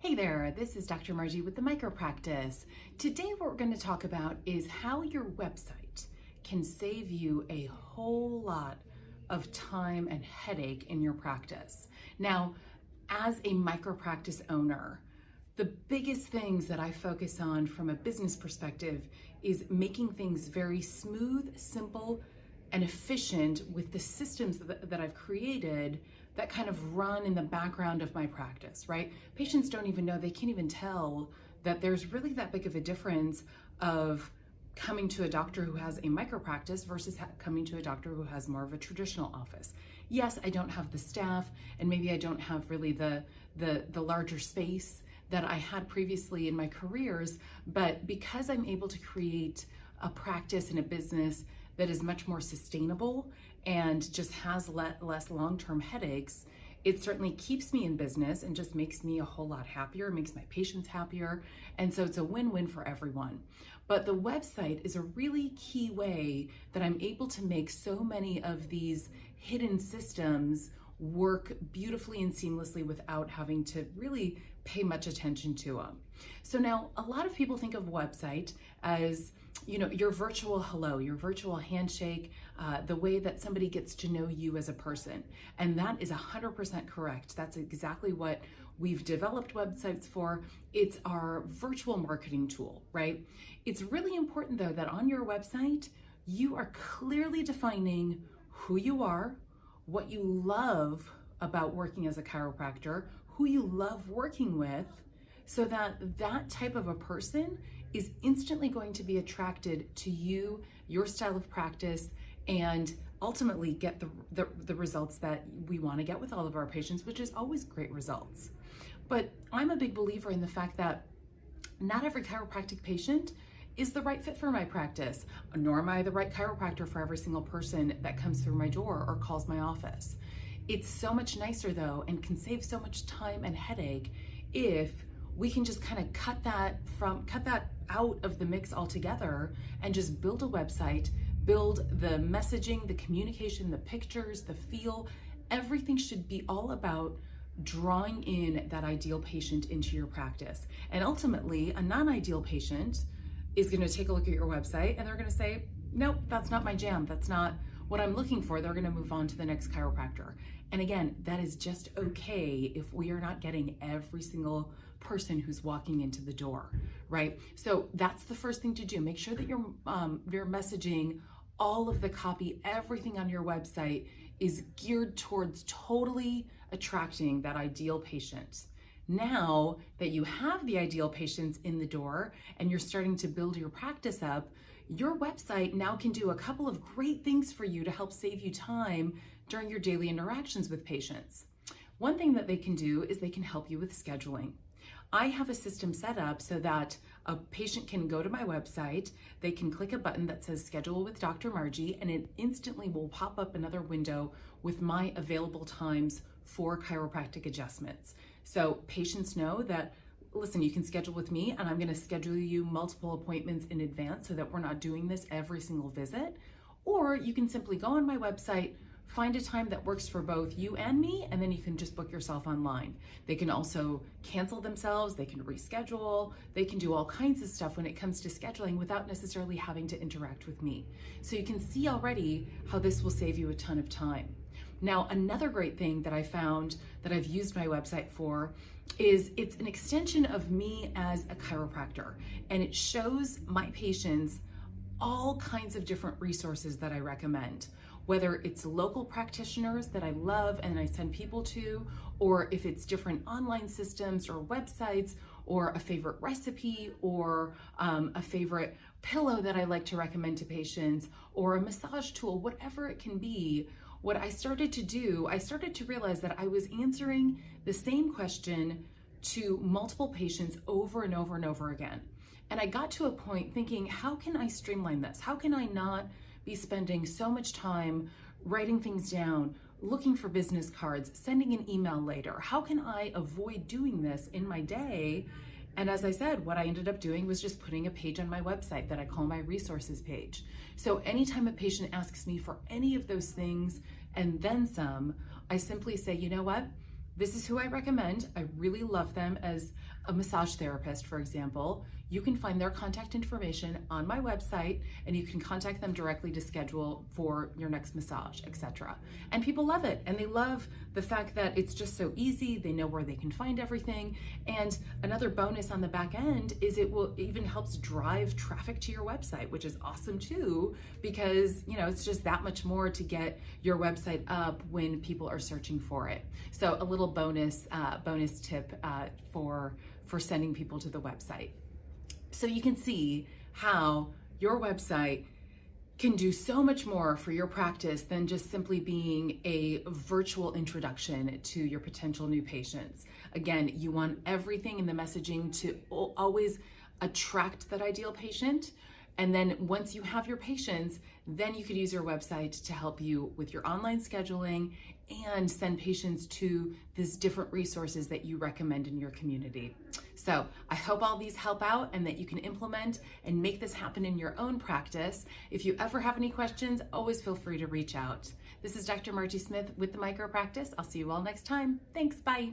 Hey there, this is Dr. Margie with the Micropractice. Today what we're going to talk about is how your website can save you a whole lot of time and headache in your practice. Now, as a micropractice owner, the biggest things that I focus on from a business perspective is making things very smooth, simple, and efficient with the systems that I've created that kind of run in the background of my practice, right? Patients don't even know, they can't even tell that there's really that big of a difference of coming to a doctor who has a micropractice versus coming to a doctor who has more of a traditional office. Yes, I don't have the staff, and maybe I don't have really the larger space that I had previously in my careers, but because I'm able to create a practice and a business that is much more sustainable and just has less long-term headaches, it certainly keeps me in business and just makes me a whole lot happier, makes my patients happier, and so it's a win-win for everyone. But the website is a really key way that I'm able to make so many of these hidden systems work beautifully and seamlessly without having to really pay much attention to them. So now a lot of people think of a website as, you know, your virtual hello, your virtual handshake, the way that somebody gets to know you as a person. And that is 100% correct. That's exactly what we've developed websites for. It's our virtual marketing tool, right? It's really important though that on your website, you are clearly defining who you are, what you love about working as a chiropractor, who you love working with, so that that type of a person is instantly going to be attracted to you, your style of practice, and ultimately get the results that we want to get with all of our patients, which is always great results. But I'm a big believer in the fact that not every chiropractic patient is the right fit for my practice, nor am I the right chiropractor for every single person that comes through my door or calls my office. It's so much nicer though, and can save so much time and headache if we can just kind of cut that out of the mix altogether and just build a website, build the messaging, the communication, the pictures, the feel. Everything should be all about drawing in that ideal patient into your practice. And ultimately, a non-ideal patient is going to take a look at your website and they're going to say, nope, that's not my jam. That's not what I'm looking for. They're going to move on to the next chiropractor. And again, that is just okay if we are not getting every single person who's walking into the door, right? So that's the first thing to do. Make sure that your messaging, all of the copy, everything on your website is geared towards totally attracting that ideal patient. Now that you have the ideal patients in the door and you're starting to build your practice up, your website now can do a couple of great things for you to help save you time during your daily interactions with patients. One thing that they can do is they can help you with scheduling. I have a system set up so that a patient can go to my website, they can click a button that says schedule with Dr. Margie, and it instantly will pop up another window with my available times for chiropractic adjustments. So patients know that, listen, you can schedule with me and I'm going to schedule you multiple appointments in advance so that we're not doing this every single visit. Or you can simply go on my website, find a time that works for both you and me, and then you can just book yourself online. They can also cancel themselves, they can reschedule, they can do all kinds of stuff when it comes to scheduling without necessarily having to interact with me. So you can see already how this will save you a ton of time. Now, another great thing that I found that I've used my website for is it's an extension of me as a chiropractor, and it shows my patients all kinds of different resources that I recommend, whether it's local practitioners that I love and I send people to, or if it's different online systems or websites, or a favorite recipe, or a favorite pillow that I like to recommend to patients, or a massage tool, whatever it can be. What I started to do, I started to realize that I was answering the same question to multiple patients over and over and over again. And I got to a point thinking, how can I streamline this? How can I not be spending so much time writing things down, looking for business cards, sending an email later? How can I avoid doing this in my day? And as I said, what I ended up doing was just putting a page on my website that I call my resources page. So anytime a patient asks me for any of those things and then some, I simply say, you know what? this is who I recommend. I really love them as a massage therapist, for example. You can find their contact information on my website, and you can contact them directly to schedule for your next massage, etc. And people love it, and they love the fact that it's just so easy. They know where they can find everything. And another bonus on the back end is it will even helps drive traffic to your website, which is awesome too, because it's just that much more to get your website up when people are searching for it. So a little bonus tip for sending people to the website. So you can see how your website can do so much more for your practice than just simply being a virtual introduction to your potential new patients. Again, you want everything in the messaging to always attract that ideal patient. And then once you have your patients, then you could use your website to help you with your online scheduling and send patients to these different resources that you recommend in your community. So I hope all these help out and that you can implement and make this happen in your own practice. If you ever have any questions, always feel free to reach out. This is Dr. Margie Smith with the Micropractice. I'll see you all next time. Thanks, bye.